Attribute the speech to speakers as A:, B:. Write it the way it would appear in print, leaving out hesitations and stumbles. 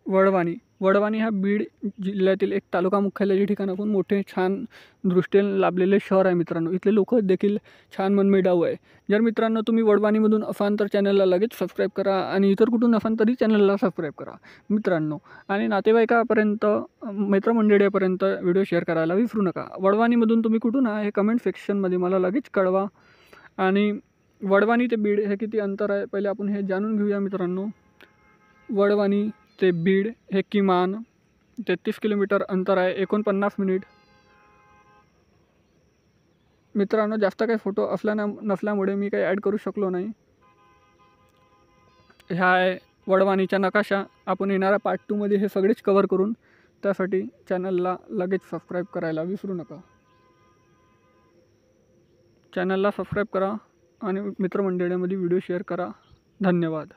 A: वडवाणी. वडवाणी हा बीड जिल्ह्यातील एक तालुका मुख्यालयाचे ठिकाण असून मोठे छान दृष्टीने लाभलेले शहर आहे मित्रांनो. इथले लोक देखील छान मनमिळाऊ आहे. जर मित्रांनो तुम्ही वडवाणीमधून असाल तर चॅनलला लगेच सबस्क्राईब करा आणि इतर कुठून असाल तरी चॅनलला सबस्क्राईब करा मित्रांनो. आणि नातेवाईकापर्यंत मित्रमंडळीपर्यंत व्हिडिओ शेअर करायला विसरू नका. वडवाणीमधून तुम्ही कुठून आहे हे कमेंट सेक्शनमध्ये मला लगेच कळवा. आणि वडवाणी ते बीड हे किती अंतर आहे पहिले आपण हे जाणून घेऊया मित्रांनो. वडवाणी ते बीड हे किमान 33 किलोमीटर अंतर आहे. 49 मिनिट. मित्रांनो जास्त काही फोटो नसल्यामुळे मी काही ॲड करू शकलो नाही. ह्या आहे वडवाणीचा नकाशा. आपण येणाऱ्या पार्ट 2मध्ये हे सगळेच कवर करून, त्यासाठी चॅनलला लगेच सबस्क्राईब करायला विसरू नका. चॅनलला सबस्क्राईब करा आणि मित्रमंडळीमध्ये व्हिडिओ शेअर करा. धन्यवाद.